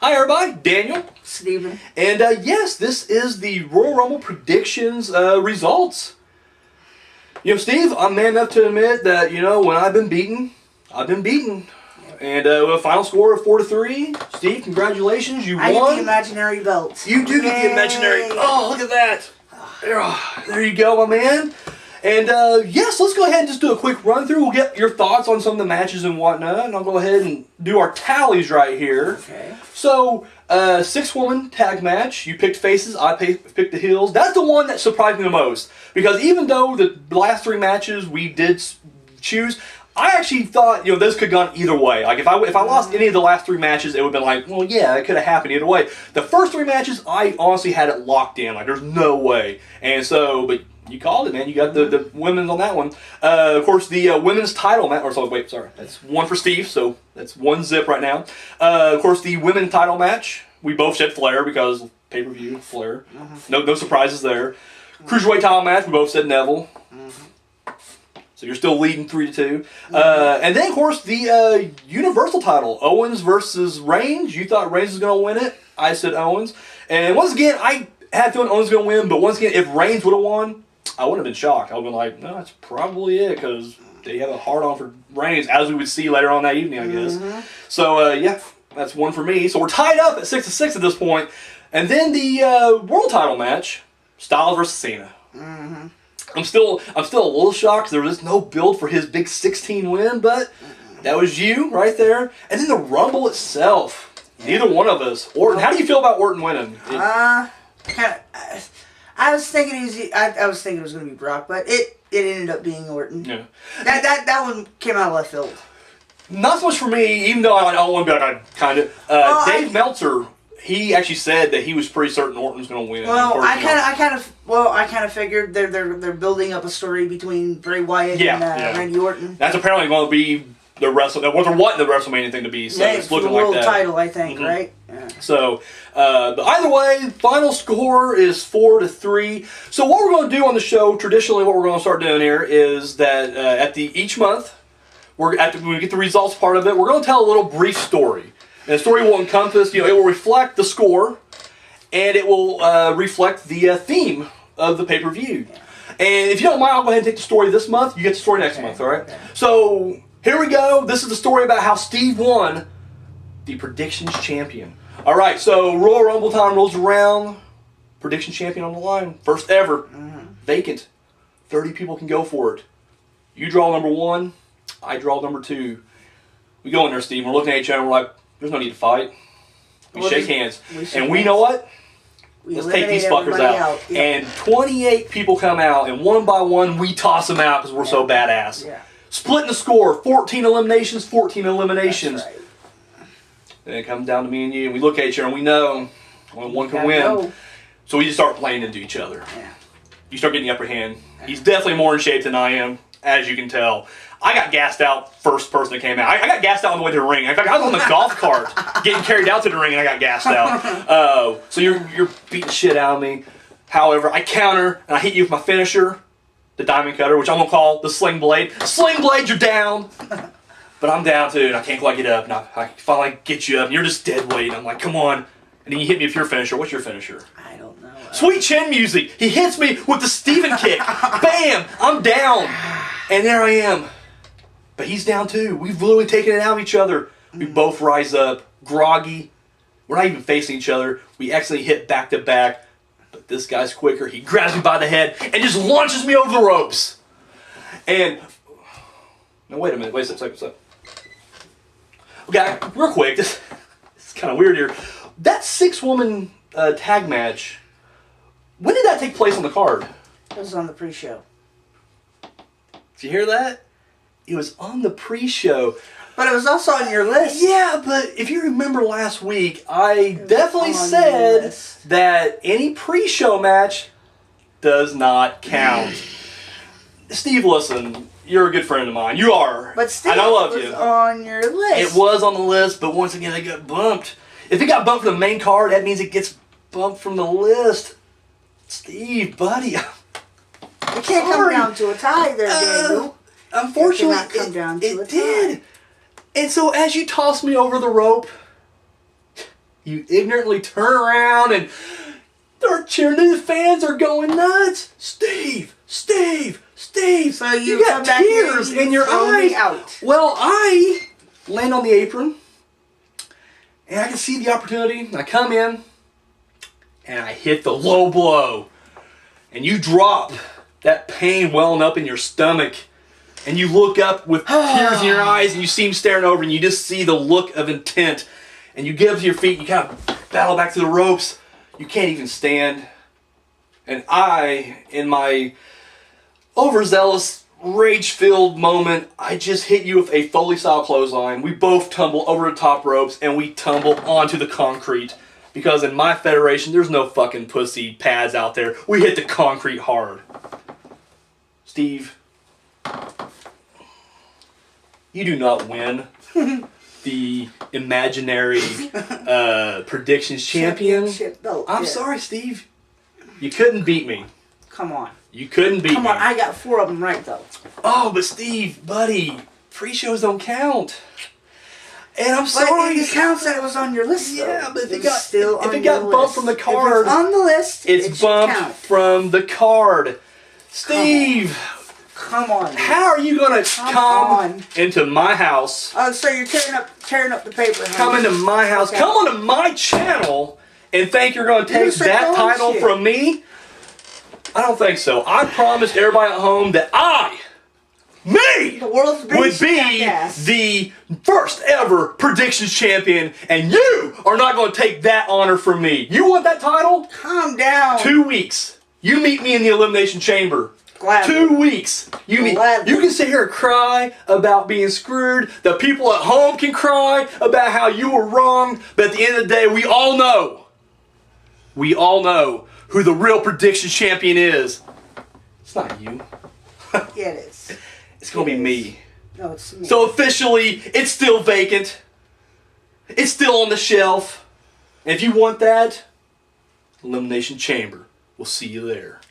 Hi everybody, Daniel. Steven. And yes, this is the Royal Rumble predictions results. Steve, I'm man enough to admit that, when I've been beaten, I've been beaten. And with a final score of 4-3, Steve, congratulations, you won. I get the imaginary belt. You do get the imaginary. Oh, look at that. There you go, my man. And yes, let's go ahead and just do a quick run through. We'll get your thoughts on some of the matches and whatnot, and I'll go ahead and do our tallies right here. Okay. So, 6-woman tag match. You picked faces, I picked the heels. That's the one that surprised me the most, because even though the last 3 matches we did choose, I actually thought this could have gone either way. Like if I lost any of the last 3 matches, it would have been like, well, yeah, it could have happened either way. The first 3 matches, I honestly had it locked in. Like there's no way. And so, but you called it, man. You got the women's on that one. Of course, the women's title match. That's 1 for Steve. So that's 1 zip right now. Of course, the women's title match. We both said Flair because pay-per-view Flair. No surprises there. Cruiserweight title match. We both said Neville. So you're still leading 3-2. And then, of course, the Universal title. Owens versus Reigns. You thought Reigns was going to win it. I said Owens. And once again, I had feeling Owens was going to win. But once again, if Reigns would have won, I wouldn't have been shocked. I would have been like, no, that's probably it. Because they have a hard-on for Reigns, as we would see later on that evening, I guess. So, yeah, that's 1 for me. So we're tied up at 6-6 at this point. And then the World title match. Styles versus Cena. I'm still a little shocked because there was no build for his big 16 win, but that was you right there. And then the Rumble itself, neither one of us. Orton, how do you feel about Orton winning? I was thinking it was going to be Brock, but it ended up being Orton. Yeah. That one came out of left field. Not so much for me, even though I don't want to be like kind of. Dave Meltzer, he actually said that he was pretty certain Orton was going to win. Well, I kind of figured they're building up a story between Bray Wyatt and Randy Orton. That's apparently going to be the wanting the WrestleMania thing to be. So it's looking like that. The world title, I think, right? Yeah. So, but either way, final score is 4-3. So what we're going to do on the show, traditionally, what we're going to start doing here is that at each month, when we get the results part of it, we're going to tell a little brief story. And the story will encompass, it will reflect the score, and it will reflect the theme of the pay-per-view. Yeah. And if you don't mind, I'll go ahead and take the story this month. You get the story next month, all right? Okay. So here we go. This is the story about how Steve won the Predictions Champion. All right, so Royal Rumble time rolls around. Predictions Champion on the line. First ever. Vacant. 30 people can go for it. You draw number 1. I draw number 2. We go in there, Steve. We're looking at each other and we're like, there's no need to fight. We shake hands. And we know what? Let's take these fuckers out. Yeah. And 28 people come out, and one by one, we toss them out because we're so badass. Yeah. Splitting the score, 14 eliminations, 14 eliminations. That's right. And it comes down to me and you, and we look at each other, and we know only one can win. Go. So we just start playing into each other. Yeah. You start getting the upper hand. He's definitely more in shape than I am, as you can tell. I got gassed out first person that came out. I got gassed out on the way to the ring. In fact, I was on the golf cart getting carried out to the ring, and I got gassed out. So you're beating shit out of me. However, I counter, and I hit you with my finisher, the diamond cutter, which I'm going to call the sling blade. Sling blade, you're down. But I'm down too, and I can't quite get up. And I finally get you up, and you're just dead weight. I'm like, come on. And then you hit me with your finisher. What's your finisher? I don't know. Sweet chin music. He hits me with the Steven kick. Bam! I'm down. And there I am. But he's down too. We've literally taken it out of each other. We both rise up, groggy. We're not even facing each other. We accidentally hit back to back. But this guy's quicker. He grabs me by the head and just launches me over the ropes. And now wait a minute. Wait a second. Okay, real quick. This is kind of weird here. That 6-woman tag match. When did that take place on the card? It was on the pre-show. Did you hear that? It was on the pre-show. But it was also on your list. Yeah, but if you remember last week, I definitely said that any pre-show match does not count. Steve, listen, you're a good friend of mine. You are. But Steve, and I love you. On your list. It was on the list, but once again, it got bumped. If it got bumped from the main card, that means it gets bumped from the list. Steve, buddy. It can't come down to a tie there, Daniel. Unfortunately, it did. And so as you tossed me over the rope, You ignorantly turn around and they're cheering. The fans are going nuts. Steve, Steve, Steve. So you got tears in your eyes. Out. Well, I land on the apron and I can see the opportunity. I come in and I hit the low blow. And you drop, that pain welling up in your stomach. And you look up with tears in your eyes and you see him staring over and you just see the look of intent. And you get up to your feet, you kind of battle back to the ropes. You can't even stand. And I, in my overzealous, rage-filled moment, I just hit you with a Foley-style clothesline. We both tumble over the top ropes and we tumble onto the concrete. Because in my federation, there's no fucking pussy pads out there. We hit the concrete hard. Steve, you do not win the imaginary predictions champion. Belt, I'm sorry, Steve. You couldn't beat me. Come on. You couldn't beat me. Come on, I got 4 of them right, though. Oh, but Steve, buddy, pre-shows don't count. And I'm sorry. It counts that it was on your list, though. Yeah, but if if it got bumped from the card, if it's on the list, it's bumped from the card. Steve, come on. Dude. How are you gonna come into my house? Oh, so you're tearing up the paper. Come into my house. Okay. Come onto my channel and think you're gonna take that title from me? I don't think so. I promised everybody at home that the world's would be the first ever predictions champion, and you are not going to take that honor from me. You want that title? Calm down. 2 weeks. You meet me in the Elimination Chamber. Gladly. 2 weeks. You can sit here and cry about being screwed. The people at home can cry about how you were wrong. But at the end of the day, we all know who the real predictions champion is. It's not you. Yeah, it is. It's going to be me. No, it's me. So officially, it's still vacant. It's still on the shelf. And if you want that, Elimination Chamber. We'll see you there.